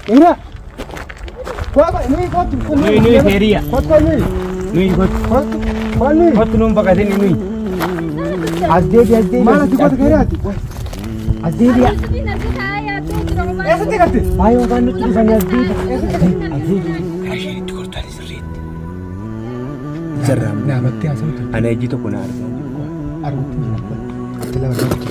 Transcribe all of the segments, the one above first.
Ina. Kuapa ni kotu. Nui feria. Kotu ni. Nui kotu. Kotu. Mali. Kotu num bakatin nui. Azdi. Mana tu kotu kaya tu? Azdi dia. Esa te kate. Ayo kan tu sana azdi. Azdi. Ashi tu kotu tadi serit. Jaram. Nah, mati asal tu. Ana jito kuna arsa. Arut ni. Abdullah berkata.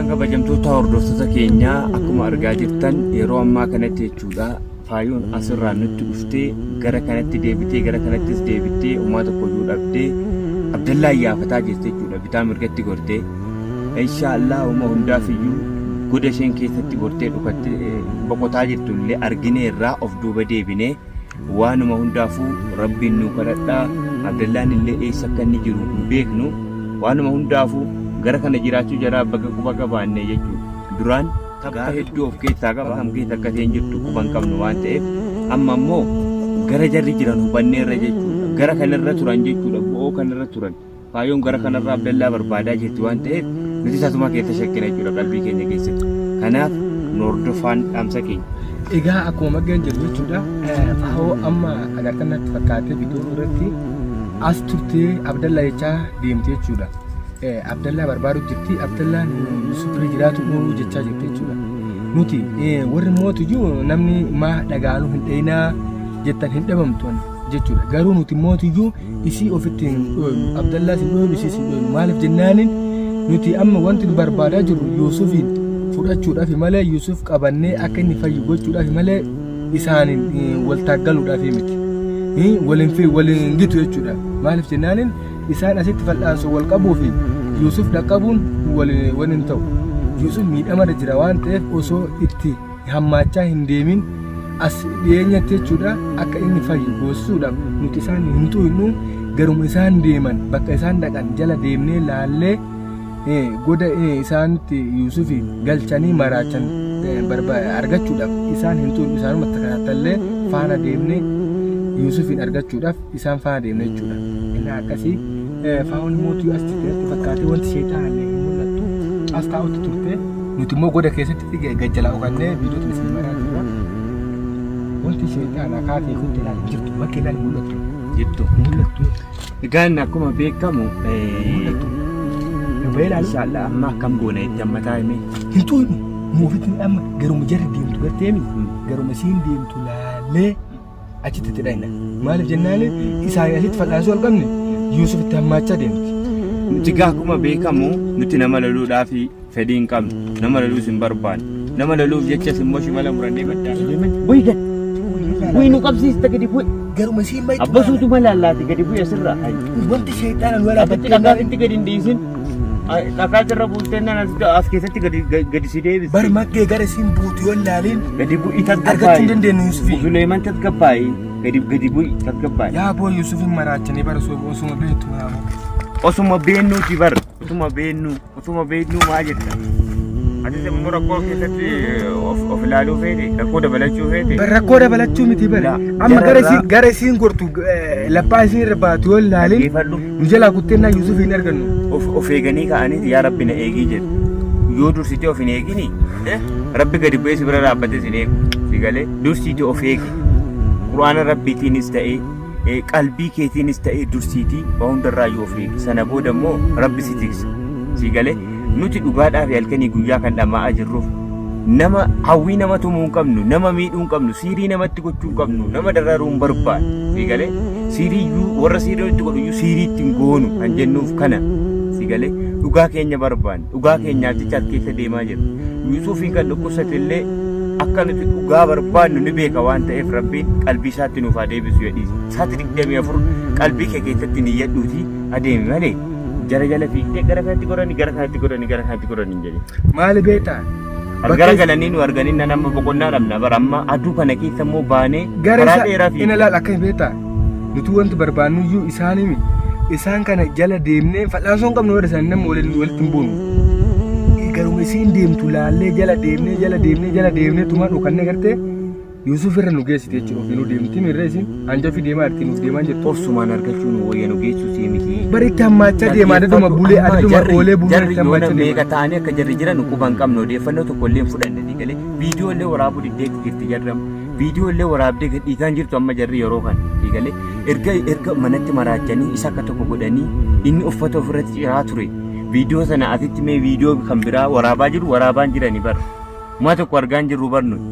Kabajamtoota hordoftoota keenyaa akkuma argaa jirtan yeroo ammaa kanatti jechuudha faayuun asirraa nutti dhuftee gara kanatti deebitee gara kanattis deebitee uummata tokko dhabdee Abdallaa yaafataa jirti jechuudha bitaa mirgatti gortee inshaallah uuma hundaaf iyyuu goda isheen keessatti gortee dhufattee boqotaa jirtu illee argineerraa of duuba deebinee waanuma hundaafuu rabbiin nu kadhadhaa Abdallaan illee eessa akka inni jiru hin beeknu waanuma hundaafuu gara kana jiraachuu jaraa bakka quba qabaanne jechuudha duraan tapha hedduu of keessaa qaba kam keessa akka ta'een jirtu quban qabnu waan ta'eef amma immoo gara jarri jiran hubanneerra jechuudha gara kanarra turan jechuudha bo'oo kanarra turan faayoon gara kanarra Abdallaa barbaadaa jirti waan ta'eef nuti tasuma keessa shakkina jechuudha qalbii keenya keessatti kanaaf nu hordofaan dhaamsa keenya. Egaa akkuma magaan jiru jechuudha faayoo amma agartannatti fakkaatee bidiruu irratti as turtee Abdallaa jechaa deemte jechuudha. Abdallaa barbaadu jirti Abdallaan Yusufirra jiraatu uumuu jechaa jirti jechuudha. Nuti warri mootiyyuu namni maa dhagaanuu hin dhayinaa jettan hin dhabamtu jechuudha. Garuu nuti mootiyyuu isii ofitti hin dhooynu Abdallaas hin dhooynu isiis hin dhooynu maaliif jennaanin nuti amma wanti nu barbaadaa jirru Yusufiin fudhachuudhaaf malee Yusuf qabannee akka inni fayyu gochuudhaaf malee isaanin wal taaggaluudhaaf miti. Waliin gitu jechuudha. Maaliif jennaanin isaan asitti fal'aansu wal qabuu fi Yusuf dhaqqabuun waliin ta'u. Yusuf miidhamarra jira waan ta'eef osoo itti hammaachaa hin deemin as dhiyeenyatti jechuudha akka inni fayyu goosisuudhaaf nuti isaan hin tu'innu garuma isaan deeman bakka isaan dhaqan jala deemnee laallee goda isaanitti Yusufiin galchanii maraachan argachuudhaaf isaan hin tu'innu isaanumatti kanattallee faana deemnee Yusufiin argachuudhaaf isaan faana deemnee jechuudha. Inni akkasii faayoon mootii as turteetti fakkaatee wanti sheexaanillee hin mul'attu as taa'utti turte nuti immoo goda keessatti gajjala oofannee viidiyooti isin maraa jirra. Wanti sheexaana kaatee kunti ilaali jirtu bakka ilaali mul'attu jettu mul'attu. Egaa akkuma beekamu inshaallah amma akkam goona itti ammataa hime hin tu'inu moofitti amma garuma jarri deemtu garteemi garuma isiin deemtu laallee achitti dhayna maaliif jennaan isaan asitti fal'aasuu halqabne Yusuf itti hammaachaa deemti nuti gaa akkuma beekamu nuti nama loluudhaaf fedhii hin qabnu nama loluus hin barbaanne nama loluuf jechas immoo shimala murannee baddaa Waygan waynu qabsiista gadi bu'e garuma siin baay'ee abbasuutu malaalaati gadi bu'e asirraa wanti sheexaanaan wala abatti dhagaafitti gadi hin dhiisin dhagaa jirra buutee nan as keessatti gadi si deebise bar maggee gara siin buutu yoo laaliin gadi bu'i argachuu hin dandeenyu Yusufi Suleeman tasgabbaa'ee gadi bu'i tasgabbaa'ee yaa boo Yusufin maraachanii bara osuma beektu osuma beennuuti bar osuma beennuu maa jetta ati immoo rakkoo keessatti of ilaaluu feete rakkoo dabalachuu feete rakkoo dabalachuu miti bara amma gara siin gortu laphaa isiin irra baatu yoo laaliin nu jalaa kutteenyaa Yusufin argannu of eeganii ka'anii yaa rabbi na eegii jedhu yoo dursitee of hin eegini rabbi gadi bu'ee si bira dhaabbatee si eegu si galee dursitee of eegi quraana rabbiitiinis ta'ee qalbii keetiinis ta'ee dursiitii waa hundarraa yoo of eegi sana booda immoo rabbi si tiksa si galee nuti dhugaadhaaf halkanii guyyaa kan dhama'aa jirruuf nama hawwii nama tumuu hin qabnu nama miidhuu hin qabnu siirii namatti gochuu hin qabnu nama dararuu hin barbaadu si galee siiriiyyuu warra siirii itti godhuyyuu siiriitti hin goonu kan jennuuf kana si galee dhugaa keenya barbaanne dhugaa keenyaaf jecha keessa deemaa jira Yusufiin kan dhukkubsate illee akka nuti dhugaa barbaannu ni beeka waan ta'eef rabbiin qalbii isaatti nuuf adeebisu jedhiis isaatti 24 qalbii kee keessatti niyyadhuuti adeemi malee jara fiigdee gara kanatti godhani jedhe maali beektaa gara galanii nu arganii nama boqonnaa dhabna bara amma aduu kana keessa immoo baanee karaa dheeraa fi ina laal akka beektaa nuti wanti barbaannuyyuu isaanimi isaan kana jala deemnee fal'aansoo hin qabnu wada isaanii nama walitti hin buunu garuma isiin deemtu laallee jala deemnee tumaan dhukannee gartee Yusuf irra nu geessite jechuudha nu deemti mirra isin hanja fi deemaa artiin nuuf deemaa jirtu obsumaan argachuu nu wayya nu geessu si miti baritti hammachaa deemaa daduma bulee aduma oolee bulee itti hammachaa meeqa ta'anii akka jarri jiran quban qabnu odeeffannoo tokko illee fudhanne galee viidiyoo illee waraabuu diddeetti jirti jarram viidiyoo illee waraabdee gadhiisaan jirtu amma jarri yeroo kan galee erga manatti maraachanii isa akka tokko godhanii inni uffata ofirratti ciraa ture viidiyoo sana asitti mee viidiyoo kan biraa waraabaan jiranii bara maa tokko argaan jirru barnu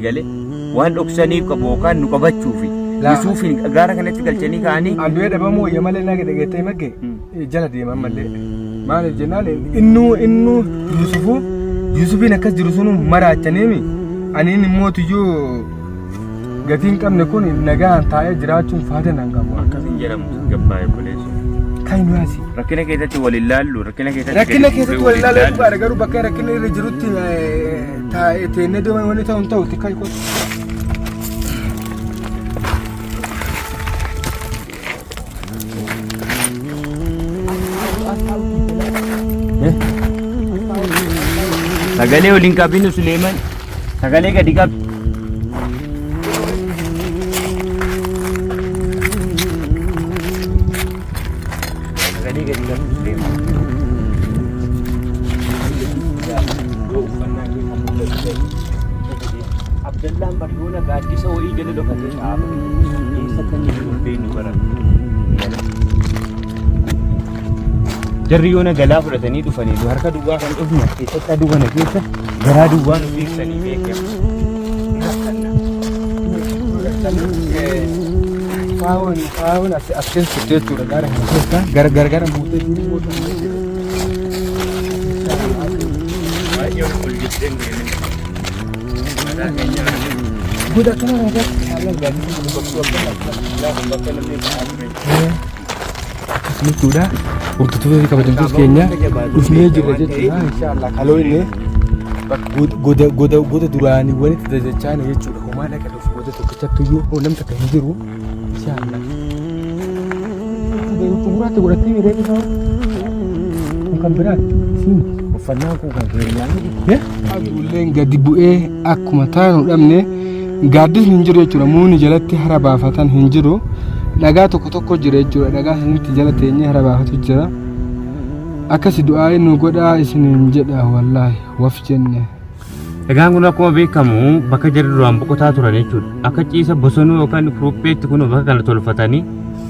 galee waan dhoksaniif qabu yookaan nu qabachuufi Yusufiin gaara kanatti galchanii ka'anii ambii dhabamoo wayya malee naa gadhageettee maggee jala deeman malee maaliif jennaan innuu Yusufiin akkas jiru sunu maraachaniimi aniin immootiyyuu gatiin qabne kun nagaan taa'ee jiraachuun faayida nan qabu akkasiin jedhamu gabbaa'ee buleessu kan nuyaasi rakkina keessatti wal ilaallu rakkina keessatti wal ilaallu dhugaadha garuu bakka rakkinni irra jirutti taa'ee teennee deeman wanni ta'u hin ta'u tikkaa ikootu sagalee waliin qabinu Suleeman sagalee gadi qabi sagalee gadi qabi Suleeman Abdallaan bardoona gaaddisa wayii jala dhokatee taa'ama keessa kan jiru beenu bara jarri yoona galaa fudhatanii dhufanii harka duwwaa kan dhufne keessatti aduu kana keessa garaa duwwaa nu beeksanii beekamu. Faawwan as keessa jechuudha gaara kana keessa gargara buutee jiru baay'ee ol jettee Budak kana ada salah ini sudah untuk itu kabupaten Kenya usnya juga jechuudha insyaallah kalau ini goda durani wani tadajachana jechuudha homaadha ka dhufu goda tokkichatti yoo namta kan jiru insyaallah xumuraatti godhattee miidhagina isaa kan biraati siin uffannaan kun kan keenyaa ulleen gadi bu'ee akkuma taanu dhabne gaaddisni hin jiru jechuudha muuni jalatti hara baafatan hin jiru dhagaa tokko jira jechuudha dhagaa sanitti jala teenyee hara baafatu jira akkasi du'aa nu godhaa isiniin jedha wallaahi waf jenne egaan kun akkuma beekamu bakka jarri duraan boqotaa turan jechuudha akka ciisa bosonuu yookaan pirooppeetti kun bakka kana tolfatanii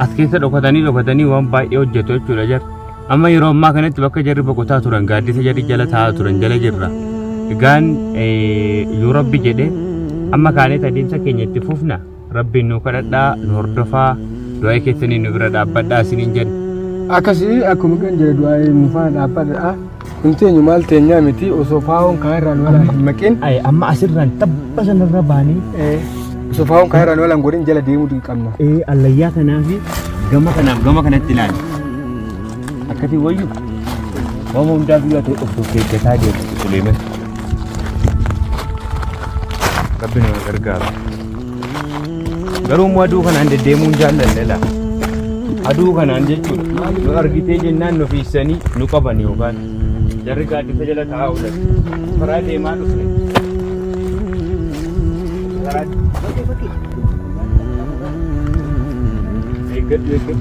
as keessa dhokatanii waan baay'ee hojjetu jechuudha jarri amma yeroo ammaa kanatti bakka jarri boqotaa turan gaaddisa jarri jala taa'aa turan jala jirra egaan yoo rabbi jedhe amma kaanee adeemsa keenya itti fufna rabbiin nu kadhadhaa nu hordofaa du'aa keessanii nu bira dhaabbadhaa isiniin jedhe Akkasii akkuma kan jedhu nufaan dhaabbatedha. Kun teenyu maal teenyaa miti osoo faa'oon kan irraan wala hin maqin. Amma asirraan tabba sanarra baanii. Osoo faa'oon kan irraan wala hin godhin jala deemuu qabna. Allayyaa kanaa fi gama kanatti ilaali. Akkati wayyu waan hundaa biyya ta'e of eeggataa deemu Suleeman. Rabbi nama gargaara. Garuu immoo aduu kanaan deddeemuun jaallanne laa. Aduu kanaan jechuudha. Nu argitee jennaan nu fiissanii nu qaban yookaan jarri gaaddisa jala taa'aa oolan. Karaa deemaa dhufne. Eeggadhu.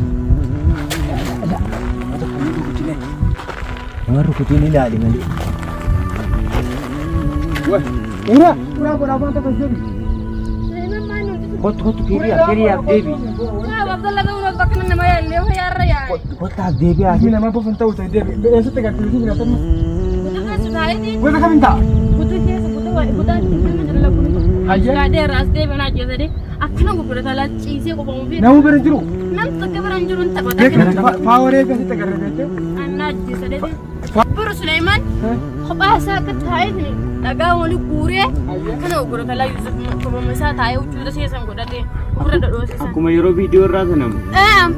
Nama rukutiin ilaali malee. Uraa godhaa waan takkas jedhu. Kottu kiriyaaf deebi. Kottaaf deebi'aa. Asii nama bofa hin ta'u ta'e deebi. Eessatti gartee bira ta'u. Wanta kamiin ta'a? Namuu bira jiru. Faaworee gasitti agarra. Buru Suleeman kophaa isaa akka taa'eetti dhagaa wali guuree kana gurgurata Yusuf kophaa isaa taa'ee huccuuta seesan godhatee gurra dhadhoosisan. Akkuma yeroo viidiyoo irraa sanamu.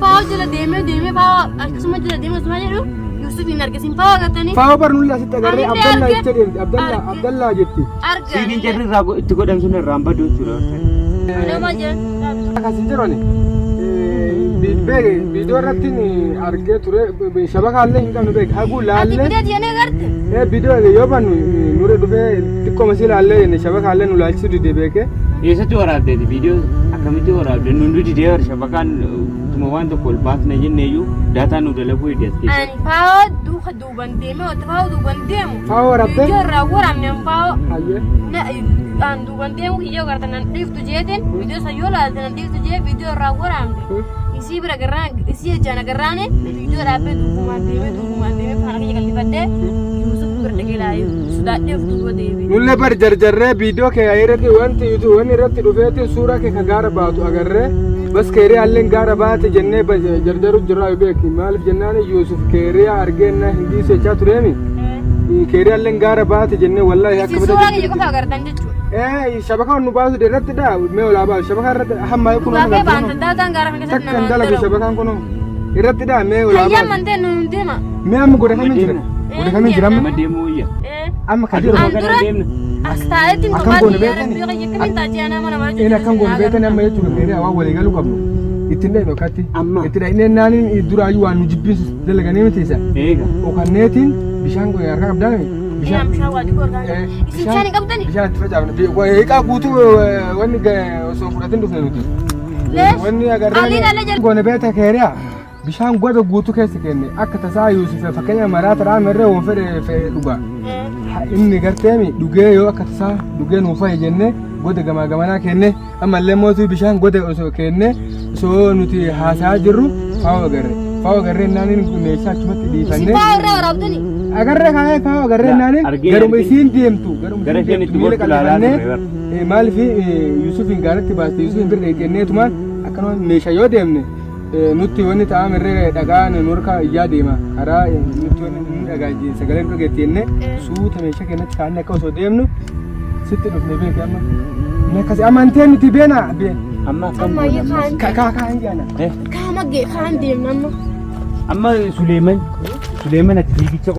Faa'oo jala deemee faa'oo akkasuma jala deemee suma jedhu Yusuf hin argisiin faa'oo agartanii. Faa'oo barnuullee asitti agarree Abdallaa jettee deemti. Abdallaa jetti. Siidiin jarri irraa itti godhan sun irraan baduu jechuudha. Nama jedhan. Akkasii jirooni. Viidiyoo irratti argee ture shabakaallee hin qabnu beeka haguu laallee. Viidiyoo diinee garte. Viidiyoo yoo bannu nurra dhufee xiqqoo masii laallee shabakaallee nu laalchisuu didee beekee. Eessatti waraabdeeti viidiyoo akkamitti waraabde nuti didee shabakaan tuma waan tokko ol baasna jenneeyyuu daataan nu dalaguu hidheetti. Ani faa'oo duuka duuban deemee wanta faa'oo duuban deemu. Faa'oo waraabdee. Viidiyoo irraa waraabne faa'oo. Hayyee. An duuban deemu kiyyoo garta nan dhiiftu jeetiin viidiyoo sayyoo laalte nan dhiiftu jee viidiyoo irraa waraabne. Isii bira garraan isii ejjaan agarraane viidiyoo dhaabbee duubumaan deemee faana kiyya qal'ifadhee Yusuf bira dhaqee laayu sodaadhee of duuba deebi'e. Nullee bar jarjarree viidiyoo kee irratti wanti irratti dhufeetiin suuraa kee ka gaara baatu agarree bas keeriyaa illee gaara baate jennee jarjaru jirraa beeki maaliif jennaan Yusuf keeriyaa argeenna hindi seechaa tureemi keeriyaa illee gaara baate jennee wallaahi akka bada suuraa kiyya qofa agartan jechuudha. Shabaka nu baasu irratti dha mee olaa baasu shabaka irratti hamma kun baafee baanta daataan gaara kana keessatti nama dalagu shabakaan kun irratti dha mee olaa baasu hayyaa mantee nu deema mee amma godha kamiin jira godha kamiin jira amma deemuu iyya amma ka jiru magana deemna as taa'etti akkan goone beekani yakkamin taajee nama nama jechuudha akkan goone beekani amma jechuudha meerii awwaa walii galuu qabnu ittiin dheedho akkatti itti dhahinee naaniin duraayyuu waan nu jibbiinsu dalaganii mitiisa okanneetiin bishaan goone harkaa qabdaami bishaan itti facaafne eeqaa guutuu wanni osoo fudhatin dhufne nuti wanni agarree goone beeta keeriyaa bishaan goda guutuu keessa kenne akka tasaa Yusuf fakkeenya maraata raamerree waan fedhe dhugaa inni garteemi dhugee yoo akka tasaa dhugee nuuf fa'i jennee goda gamaa gamanaa kenne ammallee mootuu bishaan goda osoo kenne osoo nuti haasaa jirru faa'oo agarree naaniin meeshaa achumatti dhiifannee agarree kaayee faa'oo agarree naaniin garuma isiin deemtu gara isheen itti gochuu ilaalaa maaliif Yusufiin gaaratti baaste Yusufiin bira dheetenneetumaan akkanuma meeshaa yoo deemne nuti wanni ta'amirree dhagaan nurka iyyaa deema karaa nuti wanni dhagaa sagalee dura geetteenne suuta meeshaa keenyatti kaanne akka osoo deemnu sitti dhufne beeke amma akkasi amanteen nuti beena amma kaan jaana kaama kaan deemna amma Suleeman ati fiigicha